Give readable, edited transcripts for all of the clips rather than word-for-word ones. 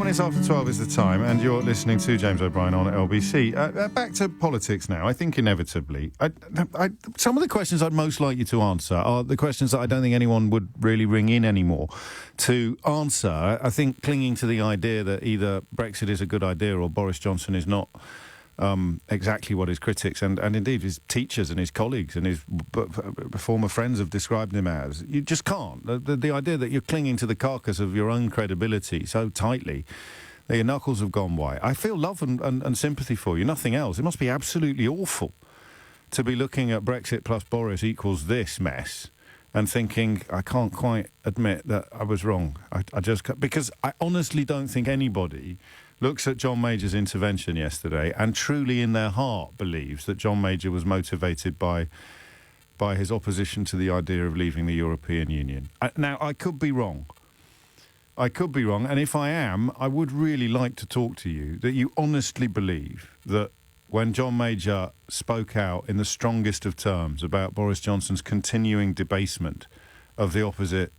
minutes after 12 is the time, and you're listening to James O'Brien on LBC. Back to politics now. I think inevitably, some of the questions I'd most like you to answer are the questions that I don't think anyone would really ring in anymore to answer. I think clinging to the idea that either Brexit is a good idea or Boris Johnson is not exactly what his critics and indeed his teachers and his colleagues and his former friends have described him as. You just can't. The idea that you're clinging to the carcass of your own credibility so tightly that your knuckles have gone white. I feel love and sympathy for you, nothing else. It must be absolutely awful to be looking at Brexit plus Boris equals this mess and thinking, I can't quite admit that I was wrong. I just can't, because I honestly don't think anybody looks at John Major's intervention yesterday and truly in their heart believes that John Major was motivated by his opposition to the idea of leaving the European Union. Now, I could be wrong. And if I am, I would really like to talk to you that you honestly believe that when John Major spoke out in the strongest of terms about Boris Johnson's continuing debasement of the opposite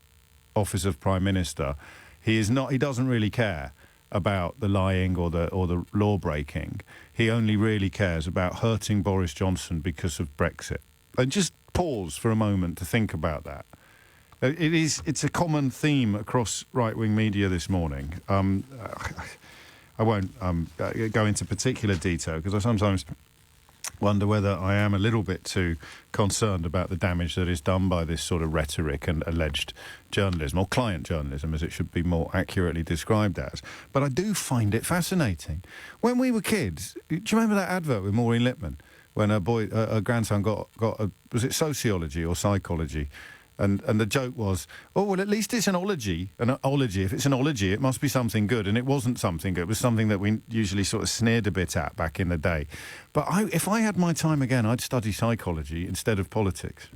office of Prime Minister, he doesn't really care about the lying or the law breaking. He only really cares about hurting Boris Johnson because of Brexit. And just pause for a moment to think about that. It's a common theme across right-wing media this morning. I won't go into particular detail because I sometimes wonder whether I am a little bit too concerned about the damage that is done by this sort of rhetoric and alleged journalism, or client journalism, as it should be more accurately described as. But I do find it fascinating. When we were kids, do you remember that advert with Maureen Lipman when her grandson got was it sociology or psychology? And the joke was, oh, well, at least it's an ology. An ology. If it's an ology, it must be something good. And it wasn't something good. It was something that we usually sort of sneered a bit at back in the day. But if I had my time again, I'd study psychology instead of politics.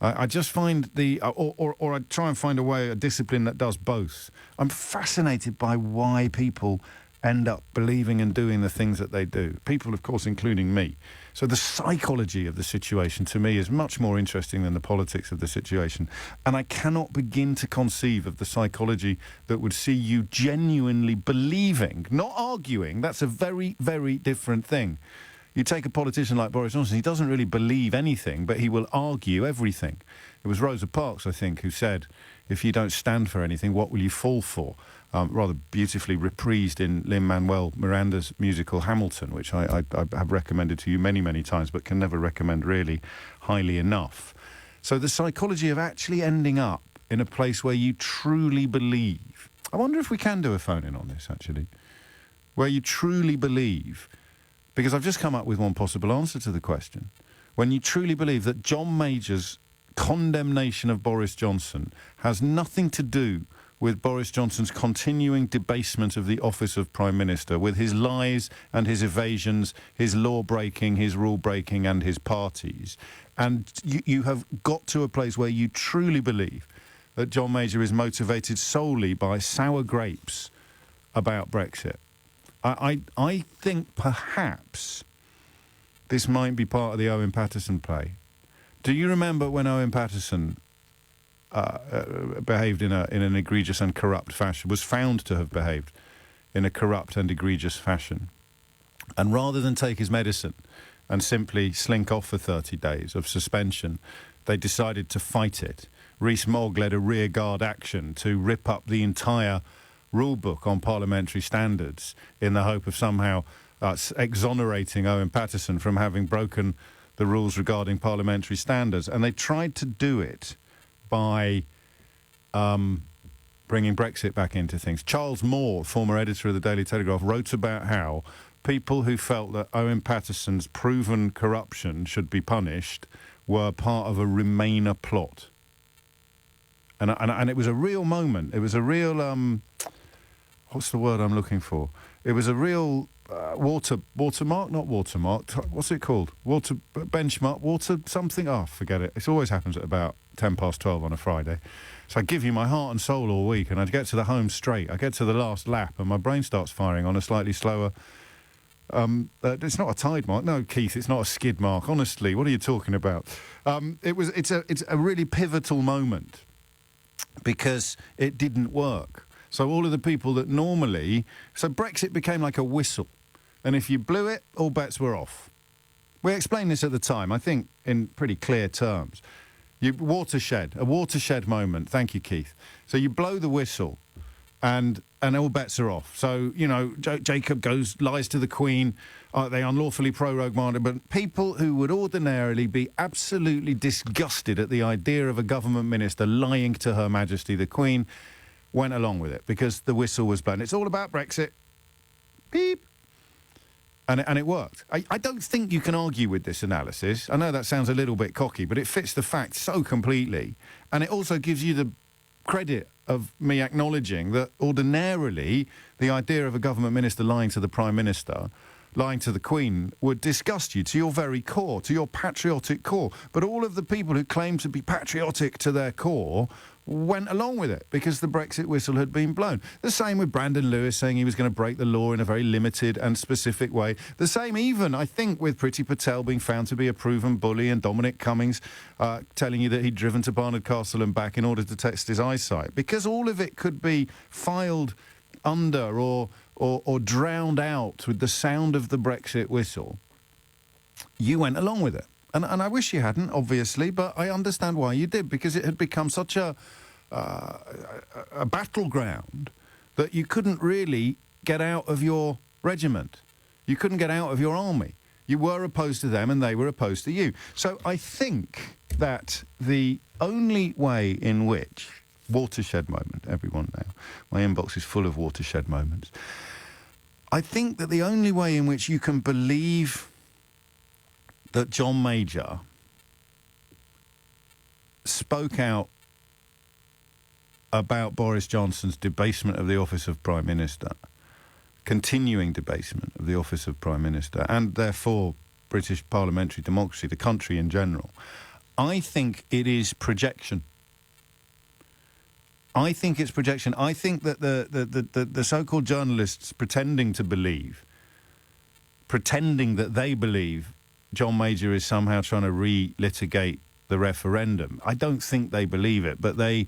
I just find or I'd try and find a discipline that does both. I'm fascinated by why people end up believing and doing the things that they do. People, of course, including me. So the psychology of the situation, to me, is much more interesting than the politics of the situation. And I cannot begin to conceive of the psychology that would see you genuinely believing, not arguing. That's a very, very different thing. You take a politician like Boris Johnson, he doesn't really believe anything, but he will argue everything. It was Rosa Parks, I think, who said, if you don't stand for anything, what will you fall for? Rather beautifully reprised in Lin-Manuel Miranda's musical Hamilton, which I have recommended to you many, many times, but can never recommend really highly enough. So the psychology of actually ending up in a place where you truly believe. I wonder if we can do a phone-in on this, actually. Where you truly believe, because I've just come up with one possible answer to the question. When you truly believe that John Major's condemnation of Boris Johnson has nothing to do with Boris Johnson's continuing debasement of the office of Prime Minister, with his lies and his evasions, his law-breaking, his rule-breaking and his parties. And you have got to a place where you truly believe that John Major is motivated solely by sour grapes about Brexit. I think perhaps this might be part of the Owen Paterson play. Do you remember when Owen Paterson behaved in an egregious and corrupt fashion, was found to have behaved in a corrupt and egregious fashion? And rather than take his medicine and simply slink off for 30 days of suspension, they decided to fight it. Rees-Mogg led a rearguard action to rip up the entire rule book on parliamentary standards in the hope of somehow exonerating Owen Paterson from having broken the rules regarding parliamentary standards. And they tried to do it by bringing Brexit back into things. Charles Moore, former editor of the Daily Telegraph, wrote about how people who felt that Owen Paterson's proven corruption should be punished were part of a Remainer plot. And it was a real moment. It was a real, what's the word I'm looking for? It was a real watermark, not watermark. What's it called? Benchmark, water something. Oh, forget it. It always happens at about 12:10 on a Friday. So I give you my heart and soul all week, and I get to the home straight. I get to the last lap, and my brain starts firing on a slightly slower. It's not a tide mark. No, Keith, it's not a skid mark. Honestly, what are you talking about? It's a really pivotal moment because it didn't work. So all of the people that normally... So Brexit became like a whistle. And if you blew it, all bets were off. We explained this at the time, I think, in pretty clear terms. A watershed moment. Thank you, Keith. So you blow the whistle and all bets are off. So, you know, Jacob lies to the Queen. They unlawfully prorogue mandate. But people who would ordinarily be absolutely disgusted at the idea of a government minister lying to Her Majesty the Queen went along with it because the whistle was blown. It's all about Brexit. Beep. And it worked. I don't think you can argue with this analysis. I know that sounds a little bit cocky, but it fits the facts so completely. And it also gives you the credit of me acknowledging that ordinarily the idea of a government minister lying to the Prime Minister, lying to the Queen, would disgust you to your very core, to your patriotic core. But all of the people who claim to be patriotic to their core went along with it because the Brexit whistle had been blown. The same with Brandon Lewis saying he was going to break the law in a very limited and specific way. The same even, I think, with Priti Patel being found to be a proven bully and Dominic Cummings telling you that he'd driven to Barnard Castle and back in order to test his eyesight. Because all of it could be filed under or drowned out with the sound of the Brexit whistle. You went along with it. And I wish you hadn't, obviously, but I understand why you did, because it had become such a battleground that you couldn't really get out of your regiment. You couldn't get out of your army. You were opposed to them and they were opposed to you. So I think that the only way in which... Watershed moment, everyone now. My inbox is full of watershed moments. I think that the only way in which you can believe that John Major spoke out about Boris Johnson's debasement of the office of Prime Minister, continuing debasement of the office of Prime Minister, and therefore British parliamentary democracy, the country in general, I think it is projection. I think it's projection. I think that the so-called journalists pretending that they believe John Major is somehow trying to re-litigate the referendum. I don't think they believe it, but they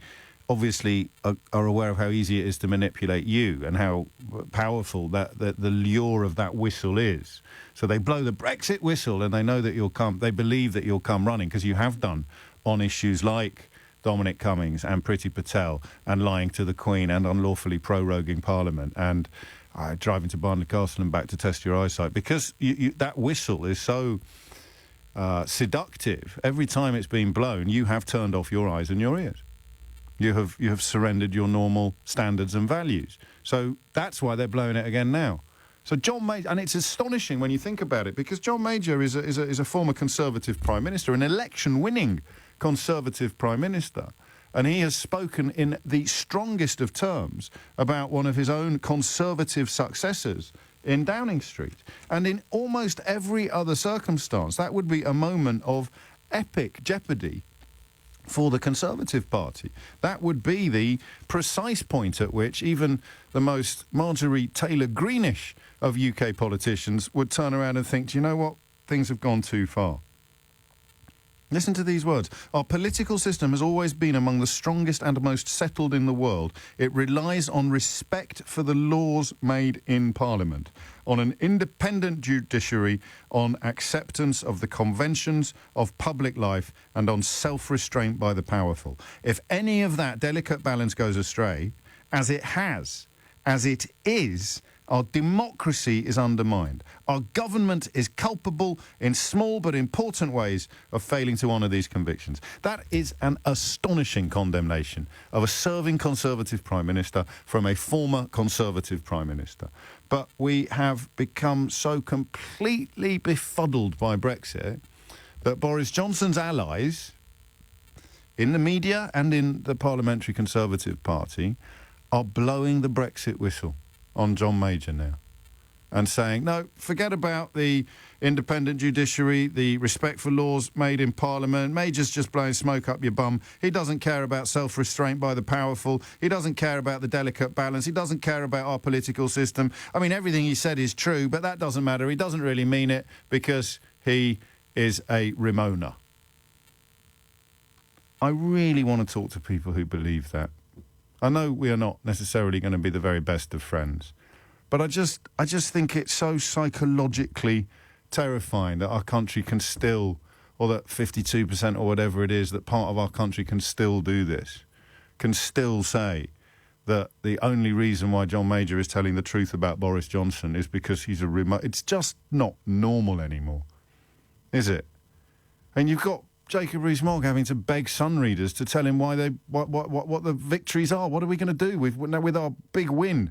obviously are aware of how easy it is to manipulate you and how powerful the lure of that whistle is. So they blow the Brexit whistle and they know that you'll come. They believe that you'll come running because you have done on issues like Dominic Cummings and Priti Patel and lying to the Queen and unlawfully proroguing Parliament and driving to Barnard Castle and back to test your eyesight, because that whistle is so seductive. Every time it's been blown, you have turned off your eyes and your ears. You have surrendered your normal standards and values. So that's why they're blowing it again now. So John Major, and it's astonishing when you think about it, because John Major is a former Conservative Prime Minister, an election-winning Conservative Prime Minister, and he has spoken in the strongest of terms about one of his own Conservative successors in Downing Street. And in almost every other circumstance, that would be a moment of epic jeopardy for the Conservative Party. That would be the precise point at which even the most Marjorie Taylor Greenish of UK politicians would turn around and think, do you know what? Things have gone too far. Listen to these words. Our political system has always been among the strongest and most settled in the world. It relies on respect for the laws made in Parliament, on an independent judiciary, on acceptance of the conventions of public life, and on self-restraint by the powerful. If any of that delicate balance goes astray, as it has, as it is, our democracy is undermined. Our government is culpable in small but important ways of failing to honour these convictions. That is an astonishing condemnation of a serving Conservative Prime Minister from a former Conservative Prime Minister. But we have become so completely befuddled by Brexit that Boris Johnson's allies in the media and in the Parliamentary Conservative Party are blowing the Brexit whistle on John Major now and saying, no, forget about the independent judiciary, the respect for laws made in Parliament. Major's just blowing smoke up your bum. He doesn't care about self-restraint by the powerful. He doesn't care about the delicate balance. He doesn't care about our political system. I mean, everything he said is true, but that doesn't matter. He doesn't really mean it because he is a Remoaner. I really want to talk to people who believe that. I know we are not necessarily going to be the very best of friends, but I just think it's so psychologically terrifying that our country can still, or that 52% or whatever it is, that part of our country can still do this, can still say that the only reason why John Major is telling the truth about Boris Johnson is because he's a remote. It's just not normal anymore, is it? And you've got Jacob Rees-Mogg having to beg Sun readers to tell him why what the victories are. What are we going to do with our big win?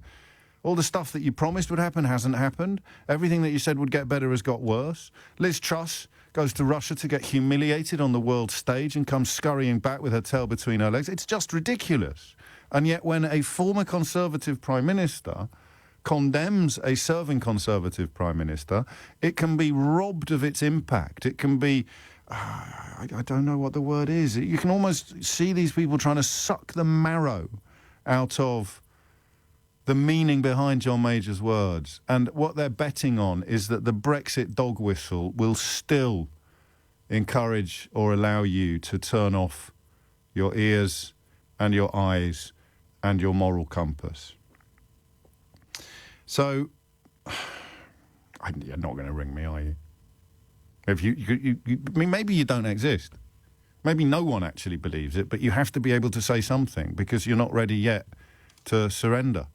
All the stuff that you promised would happen hasn't happened. Everything that you said would get better has got worse. Liz Truss goes to Russia to get humiliated on the world stage and comes scurrying back with her tail between her legs. It's just ridiculous. And yet when a former Conservative Prime Minister condemns a serving Conservative Prime Minister, it can be robbed of its impact. It can be... I don't know what the word is. You can almost see these people trying to suck the marrow out of the meaning behind John Major's words. And what they're betting on is that the Brexit dog whistle will still encourage or allow you to turn off your ears and your eyes and your moral compass. So, you're not going to ring me, are you? If I mean, maybe you don't exist. Maybe no one actually believes it, but you have to be able to say something because you're not ready yet to surrender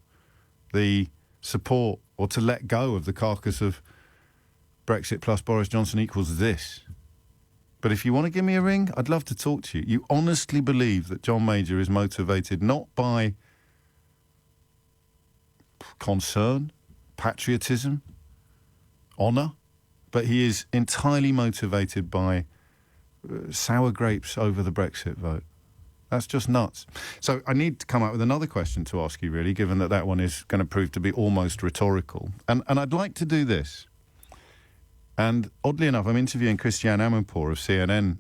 the support or to let go of the carcass of Brexit plus Boris Johnson equals this. But if you want to give me a ring, I'd love to talk to you. You honestly believe that John Major is motivated not by concern, patriotism, honour, but he is entirely motivated by sour grapes over the Brexit vote. That's just nuts. So I need to come up with another question to ask you, really, given that that one is going to prove to be almost rhetorical. And I'd like to do this. And oddly enough, I'm interviewing Christiane Amanpour of CNN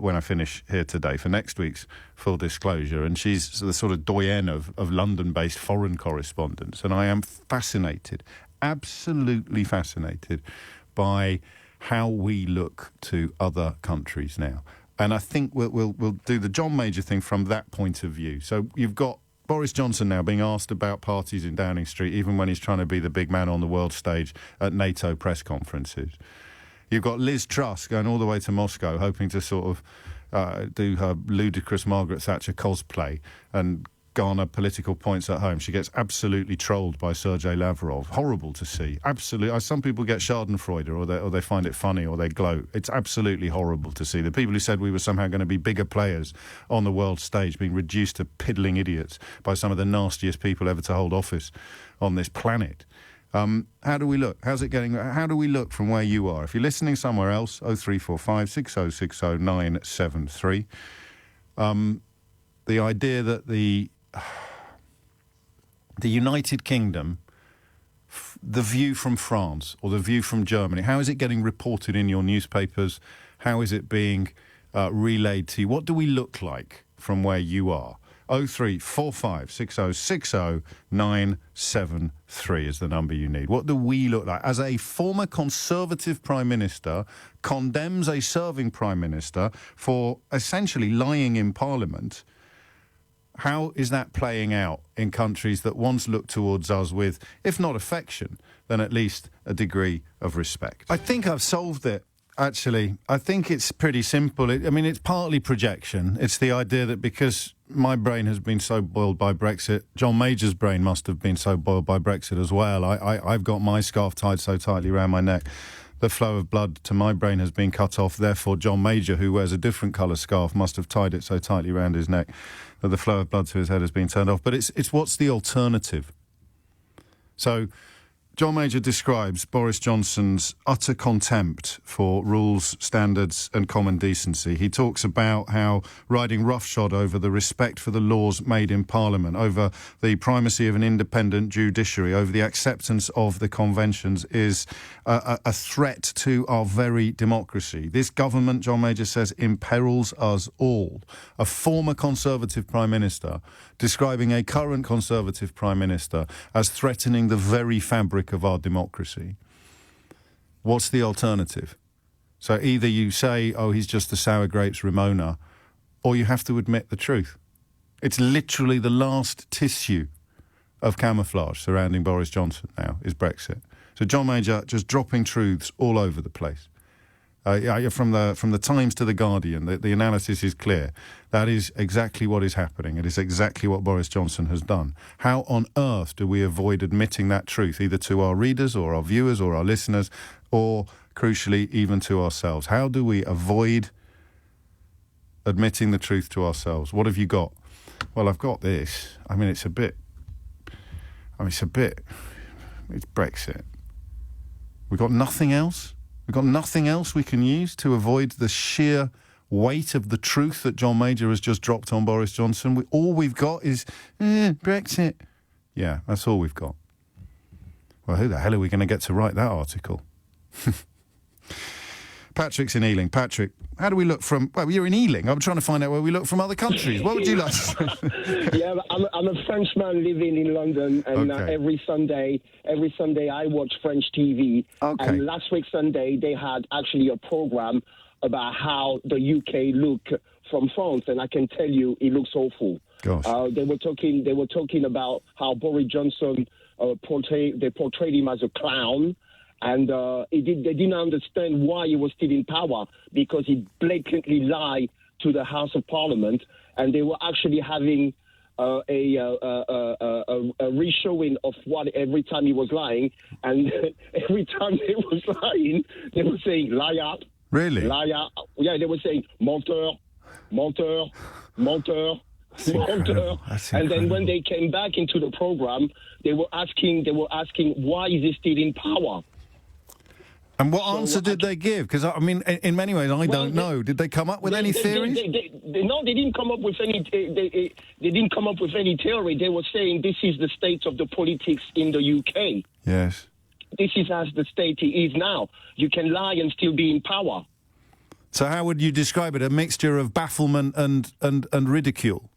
when I finish here today for next week's Full Disclosure. And she's the sort of doyenne of London-based foreign correspondents. And I am fascinated, absolutely fascinated, by how we look to other countries now. And I think we'll do the John Major thing from that point of view. So you've got Boris Johnson now being asked about parties in Downing Street, even when he's trying to be the big man on the world stage at NATO press conferences. You've got Liz Truss going all the way to Moscow, hoping to sort of do her ludicrous Margaret Thatcher cosplay and garner political points at home. She gets absolutely trolled by Sergei Lavrov. Horrible to see. Absolutely. Some people get schadenfreude or they find it funny or they gloat. It's absolutely horrible to see. The people who said we were somehow going to be bigger players on the world stage being reduced to piddling idiots by some of the nastiest people ever to hold office on this planet. How do we look? How's it getting? How do we look from where you are? If you're listening somewhere else, 0345 6060 973. The idea that the United Kingdom, the view from France or the view from Germany, how is it getting reported in your newspapers? How is it being relayed to you? What do we look like from where you are? 0345 6060 973 is the number you need. What do we look like? As a former Conservative Prime Minister condemns a serving Prime Minister for essentially lying in Parliament, how is that playing out in countries that once looked towards us with, if not affection, then at least a degree of respect? I think I've solved it, actually. I think it's pretty simple. It's partly projection. It's the idea that because my brain has been so boiled by Brexit, John Major's brain must have been so boiled by Brexit as well. I've got my scarf tied so tightly around my neck. The flow of blood to my brain has been cut off. Therefore, John Major, who wears a different colour scarf, must have tied it so tightly around his neck that the flow of blood to his head has been turned off. But it's what's the alternative? So John Major describes Boris Johnson's utter contempt for rules, standards and common decency. He talks about how riding roughshod over the respect for the laws made in Parliament, over the primacy of an independent judiciary, over the acceptance of the conventions is a threat to our very democracy. This government, John Major says, imperils us all. A former Conservative Prime Minister describing a current Conservative Prime Minister as threatening the very fabric of our democracy. What's the alternative? So either you say, oh, he's just the sour grapes Ramona, or you have to admit the truth. It's literally the last tissue of camouflage surrounding Boris Johnson now is Brexit. So John Major just dropping truths all over the place. From the Times to the Guardian, the analysis is clear. That is exactly what is happening. It is exactly what Boris Johnson has done. How on earth do we avoid admitting that truth, either to our readers or our viewers or our listeners, or, crucially, even to ourselves? How do we avoid admitting the truth to ourselves? What have you got? Well, I've got this. I mean, it's Brexit. We've got nothing else. We've got nothing else we can use to avoid the sheer weight of the truth that John Major has just dropped on Boris Johnson. All we've got is Brexit. Yeah, that's all we've got. Well, who the hell are we going to get to write that article? Patrick's in Ealing. Patrick, how do we look from... Well, you're in Ealing. I'm trying to find out where we look from other countries. What would you like to... Yeah, I'm a Frenchman living in London, and Okay. every Sunday I watch French TV. Okay. And last week Sunday, they had actually a program about how the UK look from France, and I can tell you it looks awful. Gosh. They were talking about how Boris Johnson portrayed him as a clown. And they didn't understand why he was still in power, because he blatantly lied to the House of Parliament, and they were actually having a reshowing of what every time he was lying, and every time he was lying, they were saying liar. Really? Liar. Yeah, they were saying menteur, menteur, menteur. That's incredible. That's And then when incredible. they came back into the program, they were asking why is he still in power? And what answer did they give? Because, I mean, in many ways, I don't know. Did they come up with any theories? No, they didn't come up with any. They didn't come up with any theory. They were saying this is the state of the politics in the UK. Yes. This is as the state is now. You can lie and still be in power. So how would you describe it? A mixture of bafflement and ridicule?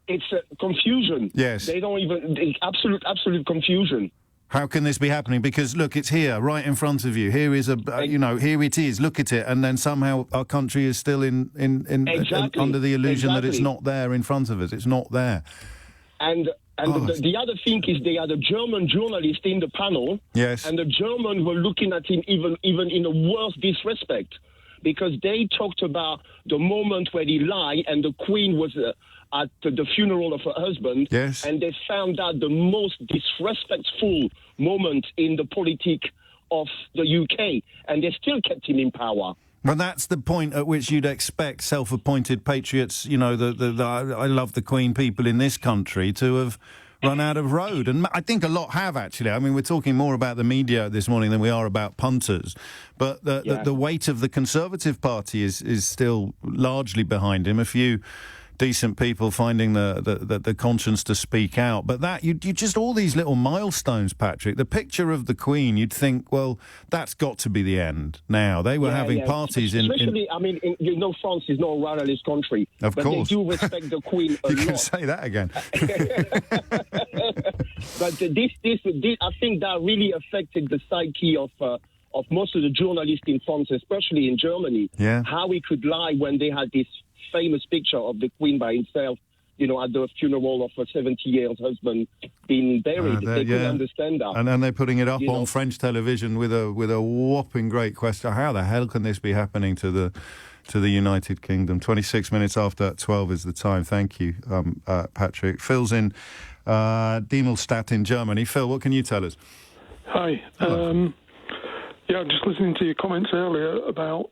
It's confusion. Yes. They don't even. It's absolute confusion. How can this be happening? Because, look, it's here, right in front of you. Here is here it is. Look at it. And then somehow our country is still Exactly. under the illusion that it's Exactly. not there in front of us. It's not there. And the other thing is they had a German journalist in the panel. Yes. And the Germans were looking at him even in a worse disrespect, because they talked about the moment where he lied and the Queen was at the funeral of her husband. Yes. And they found out the most disrespectful moment in the politic of the UK. And they still kept him in power. Well, that's the point at which you'd expect self-appointed patriots, you know, the I love the Queen people in this country to have run out of road. And I think a lot have, actually. I mean, we're talking more about the media this morning than we are about punters. But the weight of the Conservative Party is still largely behind him. A few decent people finding the conscience to speak out. But that, you just, all these little milestones, Patrick, the picture of the Queen, you'd think, well, that's got to be the end now. They were having parties Especially, I mean, France is not a royalist country. Of course. But they do respect the Queen a You lot. can say that again. But this, I think that really affected the psyche of most of the journalists in France, especially in Germany. Yeah. How he could lie when they had this famous picture of the Queen by himself, you know, at the funeral of a 70-year-old husband being buried. They couldn't understand that. And then they're putting it up You on know. French television with a whopping great question. How the hell can this be happening to the United Kingdom? 26 minutes after 12 is the time. Thank you, Patrick. Phil's in Diemelstadt in Germany. Phil, what can you tell us? Hi. I'm just listening to your comments earlier about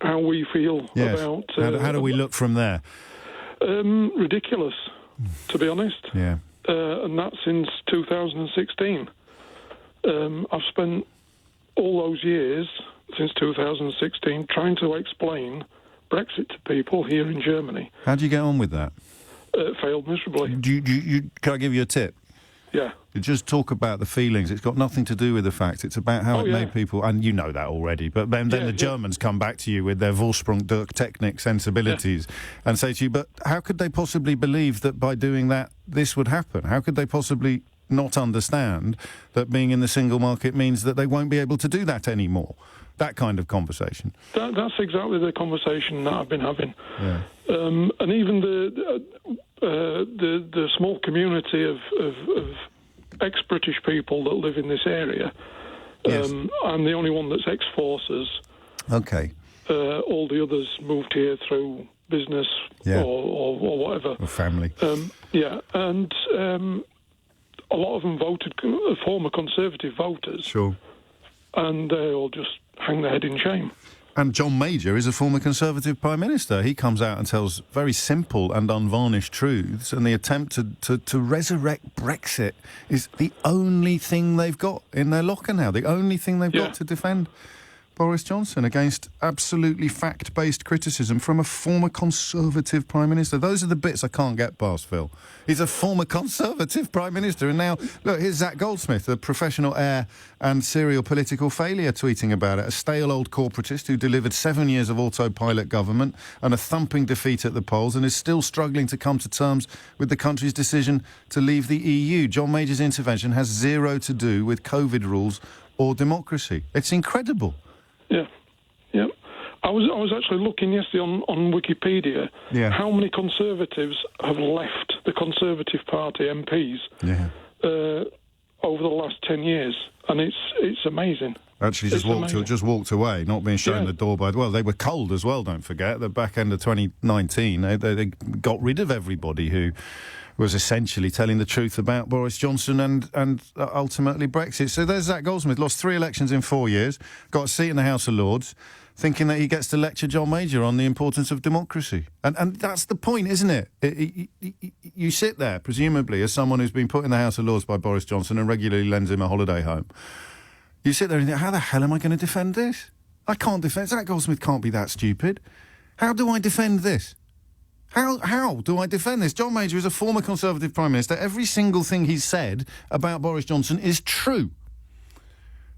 how we feel Yes. about... how do we look from there? Ridiculous, to be honest. Yeah. And that's since 2016. I've spent all those years, since 2016, trying to explain Brexit to people here in Germany. How do you get on with that? Failed miserably. Can I give you a tip? Yeah. You just talk about the feelings. It's got nothing to do with the facts. It's about how it yeah. made people, and you know that already. But then the Germans come back to you with their Vorsprung durch Technik sensibilities and say to you, but how could they possibly believe that by doing that this would happen? How could they possibly not understand that being in the single market means that they won't be able to do that anymore? That kind of conversation. That's exactly the conversation that I've been having. Yeah. And even the small community of ex-British people that live in this area. Yes. I'm the only one that's ex-forces. Okay. All the others moved here through business or whatever. Or family. And a lot of them voted former Conservative voters. Sure. And they all just hang their head in shame. And John Major is a former Conservative Prime Minister. He comes out and tells very simple and unvarnished truths, and the attempt to resurrect Brexit is the only thing they've got in their locker now, the only thing they've got to defend Boris Johnson against absolutely fact-based criticism from a former Conservative Prime Minister. Those are the bits I can't get past, Phil. He's a former Conservative Prime Minister, and now, look, here's Zach Goldsmith, the professional heir and serial political failure, tweeting about it. A stale old corporatist who delivered 7 years of autopilot government and a thumping defeat at the polls and is still struggling to come to terms with the country's decision to leave the EU. John Major's intervention has zero to do with COVID rules or democracy. It's incredible. Yeah. I was actually looking yesterday on Wikipedia how many Conservatives have left the Conservative Party MPs over the last 10 years, and it's amazing. Actually, just walked away, not being shown the door by. Well, they were cold as well. Don't forget the back end of 2019, they got rid of everybody who was essentially telling the truth about Boris Johnson and ultimately Brexit. So there's Zach Goldsmith, lost 3 elections in 4 years, got a seat in the House of Lords, thinking that he gets to lecture John Major on the importance of democracy. And that's the point, isn't it? You sit there, presumably, as someone who's been put in the House of Lords by Boris Johnson and regularly lends him a holiday home. You sit there and think, how the hell am I going to defend this? I can't defend... Zach Goldsmith can't be that stupid. How do I defend this? How do I defend this? John Major is a former Conservative Prime Minister. Every single thing he's said about Boris Johnson is true.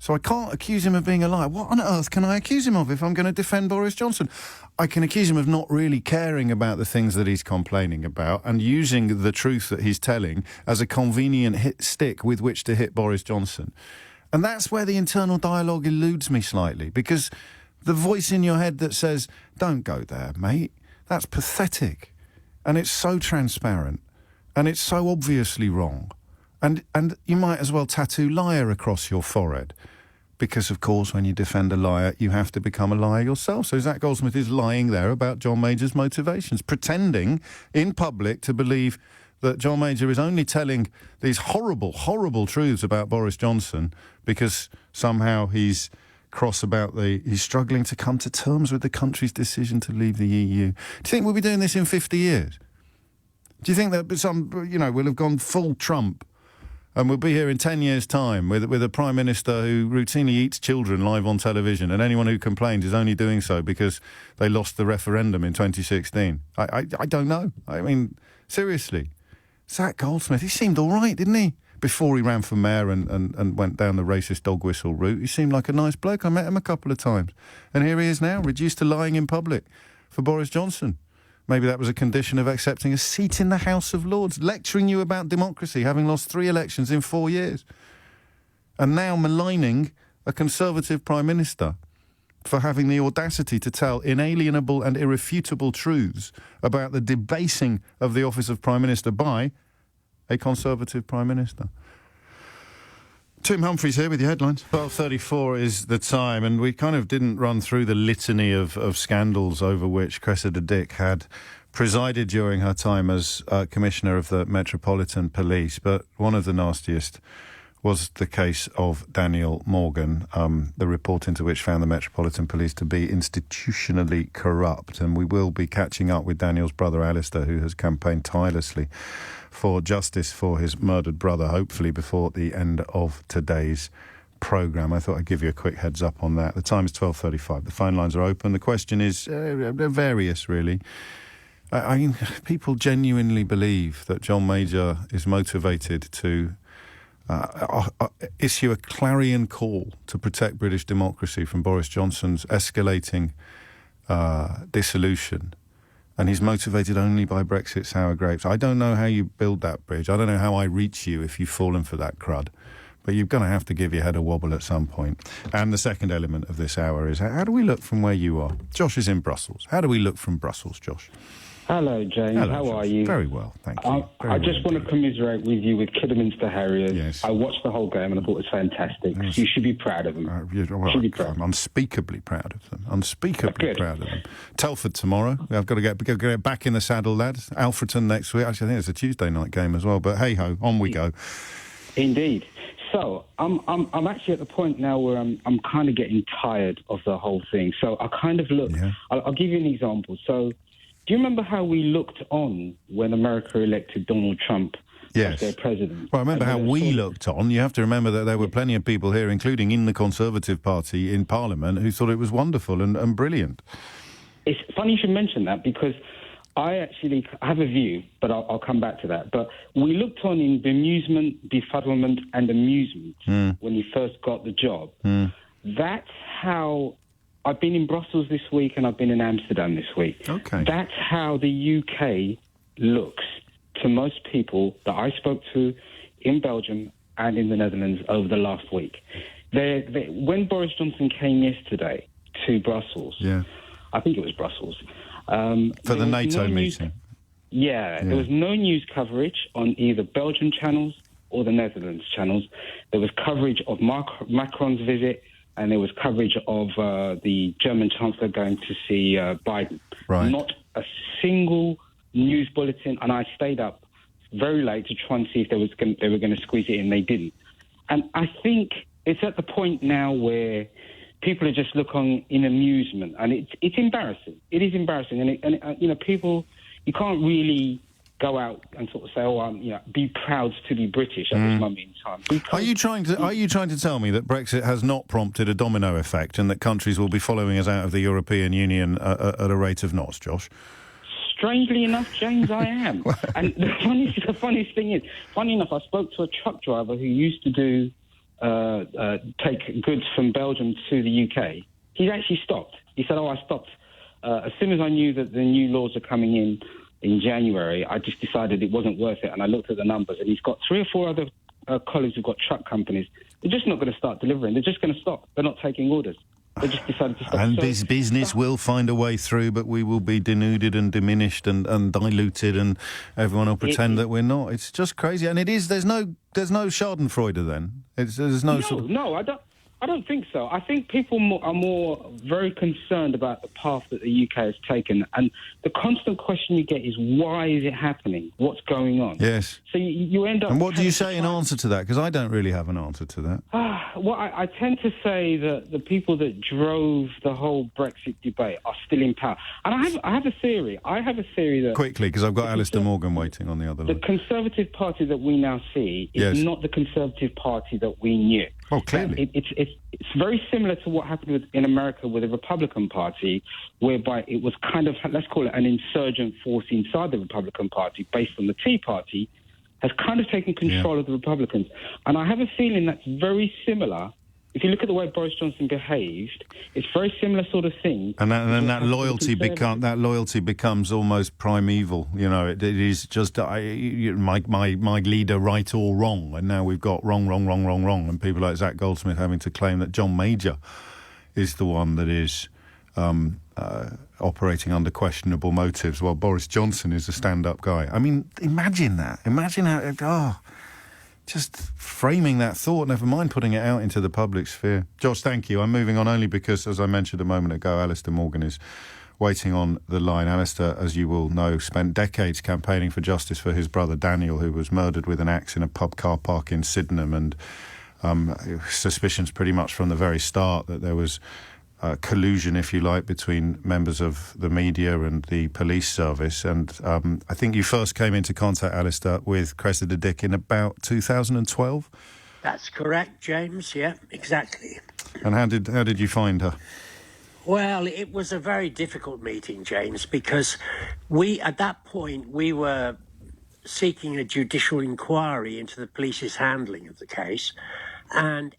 So I can't accuse him of being a liar. What on earth can I accuse him of if I'm going to defend Boris Johnson? I can accuse him of not really caring about the things that he's complaining about and using the truth that he's telling as a convenient stick with which to hit Boris Johnson. And that's where the internal dialogue eludes me slightly, because the voice in your head that says, don't go there, mate, that's pathetic. And it's so transparent. And it's so obviously wrong. And you might as well tattoo liar across your forehead. Because, of course, when you defend a liar, you have to become a liar yourself. So Zach Goldsmith is lying there about John Major's motivations, pretending in public to believe that John Major is only telling these horrible, horrible truths about Boris Johnson because somehow he's cross about he's struggling to come to terms with the country's decision to leave the EU. Do you think we'll be doing this in 50 years? Do you think that we'll have gone full Trump and we'll be here in 10 years' time with a Prime Minister who routinely eats children live on television, and anyone who complains is only doing so because they lost the referendum in 2016? I don't know. I mean, seriously. Zach Goldsmith, he seemed all right, didn't he? Before he ran for mayor and went down the racist dog whistle route, he seemed like a nice bloke. I met him a couple of times. And here he is now, reduced to lying in public for Boris Johnson. Maybe that was a condition of accepting a seat in the House of Lords, lecturing you about democracy, having lost 3 elections in 4 years. And now maligning a Conservative Prime Minister for having the audacity to tell inalienable and irrefutable truths about the debasing of the office of Prime Minister by a Conservative Prime Minister. Tim Humphries here with your headlines. 12:34 is the time, and we kind of didn't run through the litany of scandals over which Cressida Dick had presided during her time as Commissioner of the Metropolitan Police, but one of the nastiest was the case of Daniel Morgan, the report into which found the Metropolitan Police to be institutionally corrupt. And we will be catching up with Daniel's brother Alistair, who has campaigned tirelessly for justice for his murdered brother, hopefully before the end of today's programme. I thought I'd give you a quick heads up on that. The time is 12:35. The phone lines are open. The question is various, really. I mean, people genuinely believe that John Major is motivated to issue a clarion call to protect British democracy from Boris Johnson's escalating dissolution. And he's motivated only by Brexit sour grapes. I don't know how you build that bridge. I don't know how I reach you if you've fallen for that crud. But you're going to have to give your head a wobble at some point. And the second element of this hour is, how do we look from where you are? Josh is in Brussels. How do we look from Brussels, Josh? Hello, James. Hello, How Josh. are you? Very well, thank you. I just want to commiserate with you with Kidderminster Harriers. Yes. I watched the whole game and I thought it was fantastic. Yes. You should be proud of them. Should be proud. I'm unspeakably proud of them. Unspeakably Good. proud of them. Telford tomorrow. I've got to get back in the saddle, lads. Alfreton next week. Actually, I think it's a Tuesday night game as well. But hey ho, on we go. Indeed. So I'm actually at the point now where I'm kind of getting tired of the whole thing. So I kind of look. Yeah. I'll give you an example. So do you remember how we looked on when America elected Donald Trump Yes. as their president? Well, I remember how we looked on. You have to remember that there were plenty of people here, including in the Conservative Party in Parliament, who thought it was wonderful and brilliant. It's funny you should mention that because I have a view, but I'll come back to that. But we looked on in bemusement, befuddlement and amusement when he first got the job. That's how... I've been in Brussels this week and I've been in Amsterdam this week. Okay. That's how the UK looks to most people that I spoke to in Belgium and in the Netherlands over the last week. When Boris Johnson came yesterday to Brussels, I think it was Brussels, for the NATO meeting. There was no news coverage on either Belgian channels or the Netherlands channels. There was coverage of Macron's visit, and there was coverage of the German Chancellor going to see Biden. Right. Not a single news bulletin, and I stayed up very late to try and see if they were going to squeeze it in. They didn't. And I think it's at the point now where people are just looking in amusement, and it's embarrassing. It is embarrassing, and people, you can't really go out and sort of say, be proud to be British at this moment in time. Are you trying to tell me that Brexit has not prompted a domino effect and that countries will be following us out of the European Union at a rate of knots, Josh? Strangely enough, James, I am. And the funniest thing is, funny enough, I spoke to a truck driver who used to take goods from Belgium to the UK. He's actually stopped. He said, I stopped. As soon as I knew that the new laws are coming in January, I just decided it wasn't worth it, and I looked at the numbers, and he's got 3 or 4 other colleagues who've got truck companies. They're just not going to start delivering. They're just going to stop. They're not taking orders. They just decided to stop. And this business will find a way through, but we will be denuded and diminished and diluted, and everyone will pretend that we're not. It's just crazy, and it is. There's no Schadenfreude then. There's no sort of... No, I don't think so. I think people are more very concerned about the path that the UK has taken. And the constant question you get is, why is it happening? What's going on? Yes. So you end up... And what do you say in answer to that? Because I don't really have an answer to that. Well, I tend to say that the people that drove the whole Brexit debate are still in power. And I have a theory. I have a theory that... Quickly, because I've got Alistair Morgan waiting on the other line. The Conservative Party that we now see is not the Conservative Party that we knew. Oh, clearly. It's very similar to what happened in America with the Republican Party, whereby it was kind of, let's call it an insurgent force inside the Republican Party based on the Tea Party, has kind of taken control of the Republicans. And I have a feeling that's very similar. If you look at the way Boris Johnson behaved, it's very similar sort of thing. And that loyalty becomes almost primeval. You know, it is just my leader, right or wrong, and now we've got wrong, and people like Zach Goldsmith having to claim that John Major is the one that is operating under questionable motives, while Boris Johnson is a stand-up guy. I mean, imagine that. Imagine how... just framing that thought, never mind putting it out into the public sphere. Josh, thank you. I'm moving on only because, as I mentioned a moment ago, Alistair Morgan is waiting on the line. Alistair, as you will know, spent decades campaigning for justice for his brother Daniel, who was murdered with an axe in a pub car park in Sydenham, and suspicions pretty much from the very start that there was collusion, if you like, between members of the media and the police service. And I think you first came into contact, Alistair, with Cressida Dick in about 2012? That's correct, James. Yeah, exactly. And how did you find her? Well, it was a very difficult meeting, James, because at that point, we were seeking a judicial inquiry into the police's handling of the case. And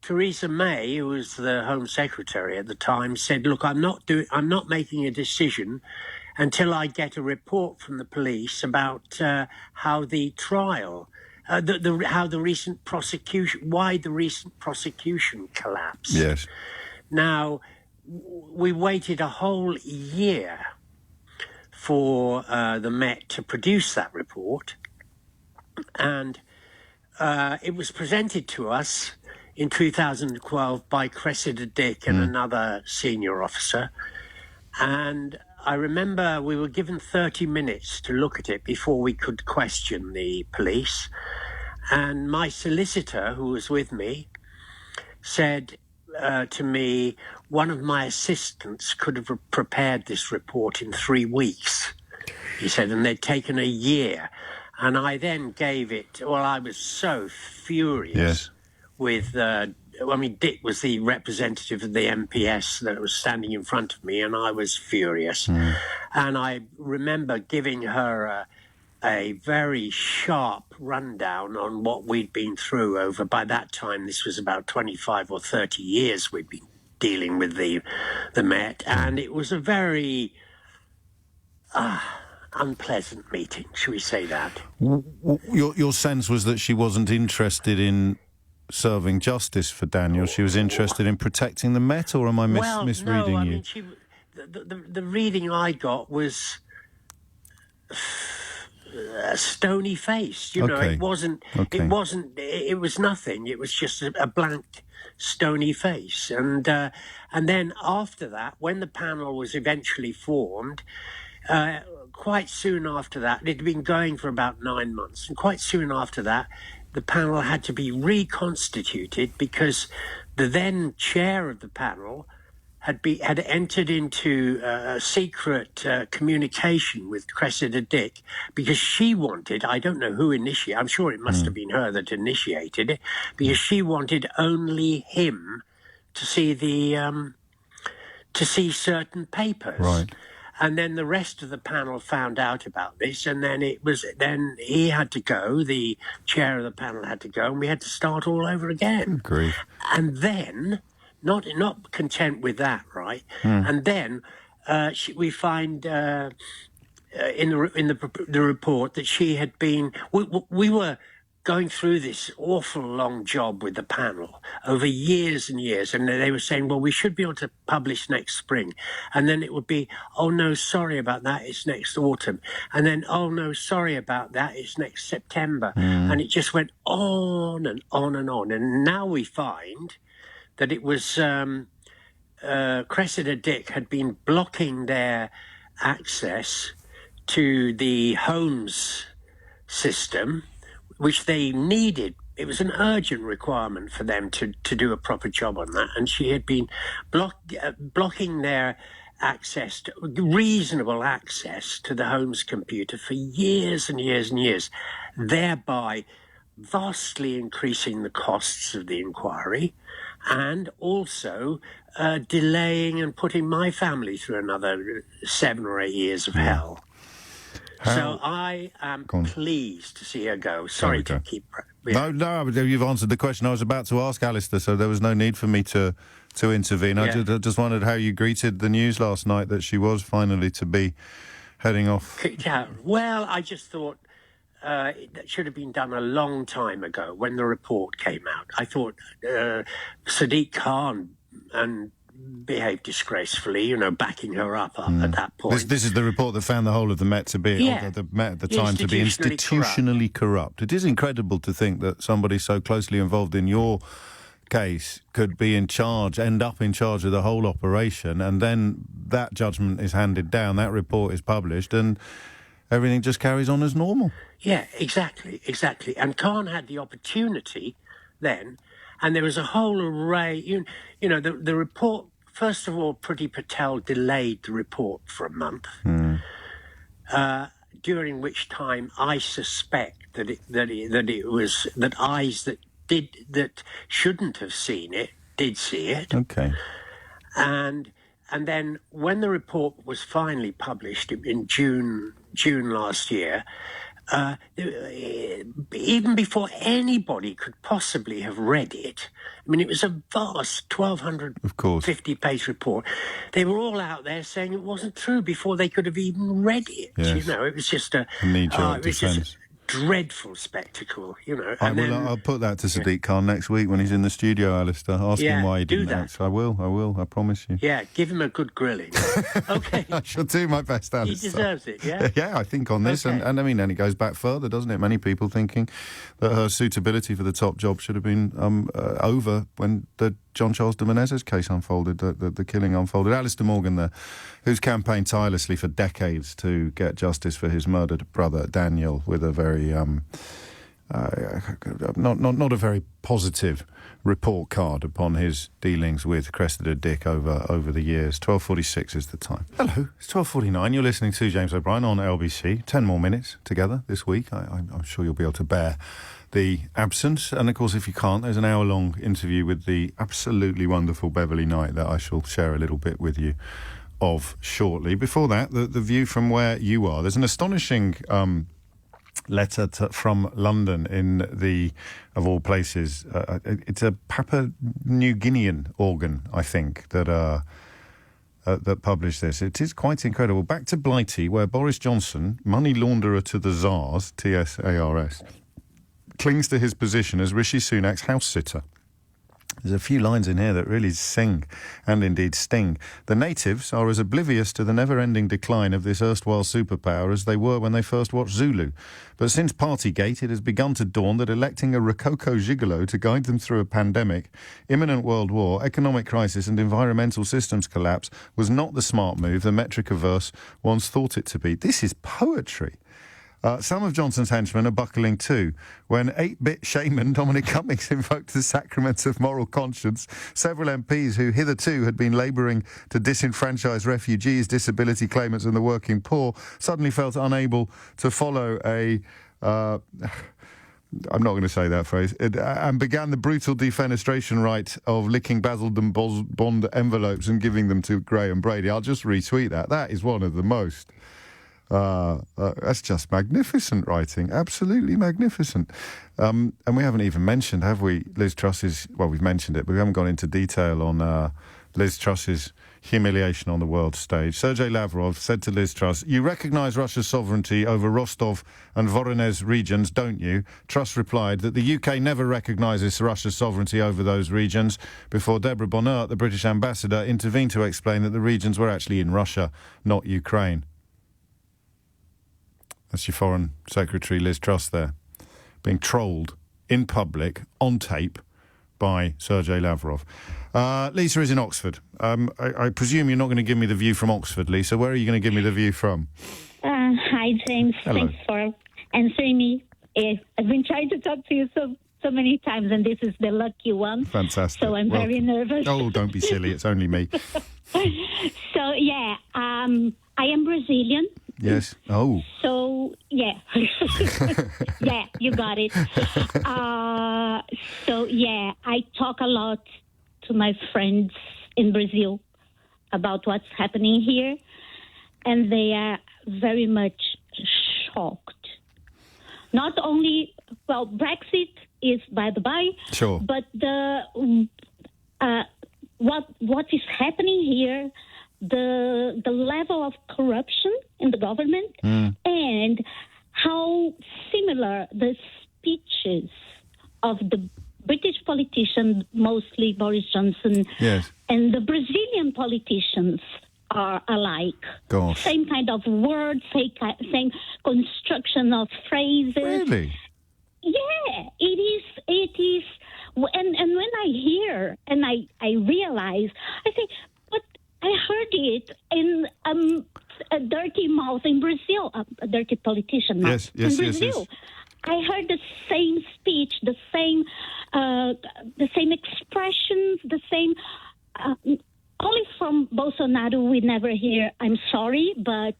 Theresa May, who was the Home Secretary at the time, said, "Look, I'm not making a decision until I get a report from the police about how the trial, why the recent prosecution collapsed." Yes. Now, we waited a whole year for the Met to produce that report, and it was presented to us in 2012 by Cressida Dick and another senior officer. And I remember we were given 30 minutes to look at it before we could question the police. And my solicitor, who was with me, said to me, one of my assistants could have prepared this report in 3 weeks, he said, and they'd taken a year. And I then gave it, well, I was so furious with, Dick was the representative of the MPS that was standing in front of me, and I was furious. And I remember giving her a very sharp rundown on what we'd been through over, by that time, this was about 25 or 30 years we'd been dealing with the Met, and it was a very unpleasant meeting, shall we say that. Your sense was that she wasn't interested in serving justice for Daniel. She was interested in protecting the Met, or am I misreading no, I you? mean, the reading I got was a stony face. You know, it wasn't. Okay. It was nothing. It was just a blank, stony face. And then after that, when the panel was eventually formed, quite soon after that, it had been going for about 9 months, and quite soon after that, the panel had to be reconstituted because the then chair of the panel had entered into a secret communication with Cressida Dick because she wanted, I don't know who initiated, I'm sure it must have been her that initiated it, because she wanted only him to see certain papers. Right. And then the rest of the panel found out about this, and then he had to go, the chair of the panel had to go, and we had to start all over again. Grief. And then, not content with that, right? And then we find in the report that she had been. We were going through this awful long job with the panel over years and years, and they were saying, well, we should be able to publish next spring, and then it would be, oh no, sorry about that, it's next autumn, and then, oh no, sorry about that, it's next September, and it just went on and on and on. And now we find that it was Cressida Dick had been blocking their access to the Homes system, which they needed. It was an urgent requirement for them to do a proper job on that. And she had been blocking their access, reasonable access to the Homes computer for years and years and years, thereby vastly increasing the costs of the inquiry and also delaying and putting my family through another 7 or 8 years of hell. So I am pleased to see her go. Sorry to keep... Yeah. No, you've answered the question I was about to ask, Alistair, so there was no need for me to intervene. I just wondered how you greeted the news last night that she was finally to be heading off. Yeah, well, I just thought that should have been done a long time ago when the report came out. I thought Sadiq Khan behaved disgracefully, backing her up at that point. This is the report that found the whole of the Met to be, the Met at the time to be institutionally corrupt. It is incredible to think that somebody so closely involved in your case could end up in charge of the whole operation, and then that judgment is handed down, that report is published, and everything just carries on as normal. Yeah, exactly. And Khan had the opportunity then, and there was a whole array. You know, the report. First of all, Priti Patel delayed the report for a month, during which time I suspect that eyes that shouldn't have seen it did see it. Okay. And then when the report was finally published in June last year, even before anybody could possibly have read it, I mean, it was a vast 1,250-page report. They were all out there saying it wasn't true before they could have even read it. Yes. You know, it was just a knee-jerk defense. dreadful spectacle, you know. I'll put that to Sadiq Khan next week when he's in the studio, Alistair. Ask him why he didn't act. I will, I promise you. Yeah, give him a good grilling. Okay. I shall do my best, Alistair. He deserves it, yeah? Yeah, I think on this. Okay. And I mean, then it goes back further, doesn't it? Many people thinking that her suitability for the top job should have been over when the John Charles de Menezes case unfolded, the killing unfolded. Alistair Morgan there, who's campaigned tirelessly for decades to get justice for his murdered brother, Daniel, with a very, not a very positive report card upon his dealings with Cressida Dick over the years. 12:46 is the time. Hello, it's 12:49. You're listening to James O'Brien on LBC. 10 more minutes together this week. I'm sure you'll be able to bear the absence. And, of course, if you can't, there's an hour-long interview with the absolutely wonderful Beverly Knight that I shall share a little bit with you of shortly. Before that, the view from where you are. There's an astonishing letter from London in the, of all places, it's a Papua New Guinean organ, I think, that published this. It is quite incredible. Back to Blighty, where Boris Johnson, money launderer to the Tsars, TSARS, clings to his position as Rishi Sunak's house-sitter. There's a few lines in here that really sing, and indeed sting. The natives are as oblivious to the never-ending decline of this erstwhile superpower as they were when they first watched Zulu. But since Partygate, it has begun to dawn that electing a Rococo gigolo to guide them through a pandemic, imminent world war, economic crisis and environmental systems collapse was not the smart move the metric-averse once thought it to be. This is poetry. Some of Johnson's henchmen are buckling too. When 8-bit shaman Dominic Cummings invoked the sacrament of moral conscience, several MPs who hitherto had been labouring to disenfranchise refugees, disability claimants and the working poor suddenly felt unable to follow a... I'm not going to say that phrase, and began the brutal defenestration rite of licking Basildon Bond envelopes and giving them to Graham Brady. I'll just retweet that. That is one of the most... that's just magnificent writing, absolutely magnificent. And we haven't even mentioned, have we, Liz Truss's... Well, we've mentioned it, but we haven't gone into detail on Liz Truss's humiliation on the world stage. Sergei Lavrov said to Liz Truss, "You recognise Russia's sovereignty over Rostov and Voronezh regions, don't you?" Truss replied that the UK never recognises Russia's sovereignty over those regions, before Deborah Bonnert, the British ambassador, intervened to explain that the regions were actually in Russia, not Ukraine. That's your Foreign Secretary Liz Truss there, being trolled in public, on tape, by Sergei Lavrov. Lisa is in Oxford. I presume you're not going to give me the view from Oxford, Lisa. Where are you going to give me the view from? Hi, James. Hello. Thanks for answering me. I've been trying to talk to you so many times, and this is the lucky one. Fantastic. So I'm very nervous. Oh, don't be silly. It's only me. So, yeah, I am Brazilian. Yes. Oh. So, yeah. Yeah, you got it. So, yeah, I talk a lot to my friends in Brazil about what's happening here, and they are very much shocked. Not only, well, Brexit is by the by, Sure. but what is happening here, the level of corruption in the government, and how similar the speeches of the British politicians, mostly Boris Johnson, Yes. and the Brazilian politicians are alike. Gosh. Same kind of words, same construction of phrases. Really? Yeah, it is. And when I hear and I realize, I say, but I heard it in a dirty mouth in Brazil, a dirty politician mouth in Brazil. Yes. I heard the same speech, the same expressions, the same. Only from Bolsonaro we never hear "I'm sorry," but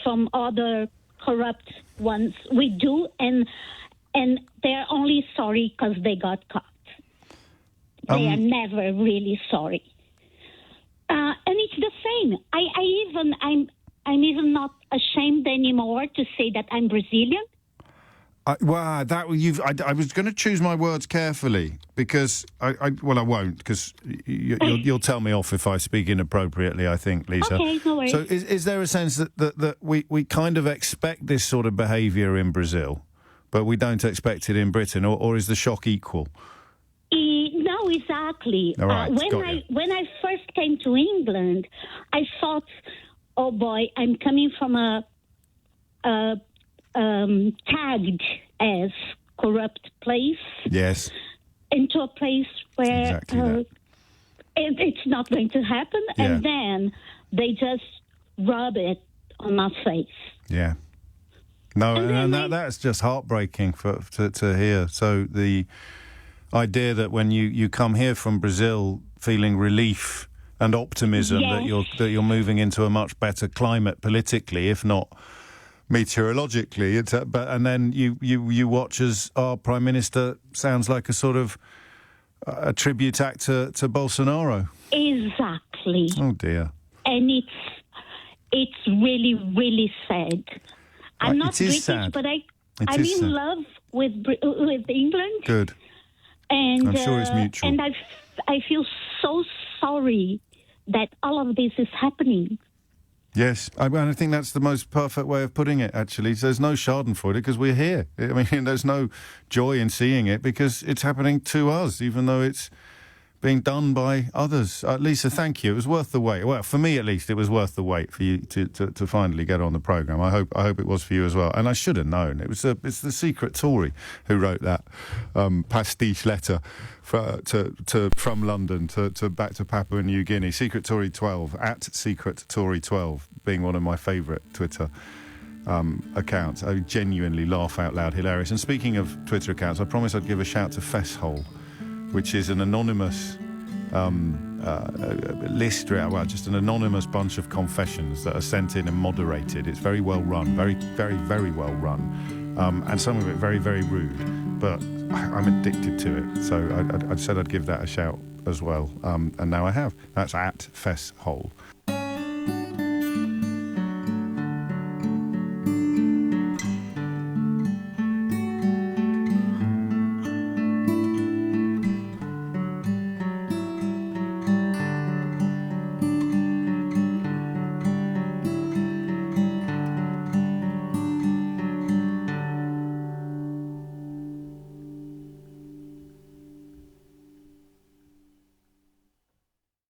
from other corrupt ones we do, and they're only sorry because they got caught. They are never really sorry, and it's the same. I'm even not ashamed anymore to say that I'm Brazilian. I was going to choose my words carefully because I won't, because you'll tell me off if I speak inappropriately, I think, Lisa. Okay, no worries. So is there a sense that we kind of expect this sort of behaviour in Brazil? but we don't expect it in Britain, or is the shock equal? No, exactly. All right, When I first came to England, I thought, oh boy, I'm coming from a tagged as corrupt place. Yes. Into a place where Exactly that. It's not going to happen, Yeah. and then they just rub it on my face. Yeah. No, And and that's just heartbreaking to hear. So the idea that when you come here from Brazil feeling relief and optimism Yes. that you're moving into a much better climate politically, if not meteorologically, and then you watch as our Prime Minister sounds like a sort of a tribute act to Bolsonaro. Exactly. Oh dear. And it's really, really sad. I'm not it is British, sad. but I'm is in sad. love with England. Good. And I'm sure it's mutual. And I feel so sorry that all of this is happening. Yes, I think that's the most perfect way of putting it, actually. There's no schadenfreude because we're here. I mean, there's no joy in seeing it because it's happening to us, even though it's being done by others. Lisa, thank you. It was worth the wait. Well, for me at least, it was worth the wait for you to finally get on the programme. I hope it was for you as well. And I should have known. It's the secret Tory who wrote that pastiche letter from London to back to Papua New Guinea. Secret Tory 12 at Secret Tory 12 being one of my favourite Twitter accounts. I genuinely laugh out loud, hilarious. And speaking of Twitter accounts, I promised I'd give a shout to Fesshole, which is an anonymous list, well, just an anonymous bunch of confessions that are sent in and moderated. It's very well run, very, very, very well run, and some of it very, very rude. But I'm addicted to it, so I said I'd give that a shout as well, and now I have. That's at Fesshole.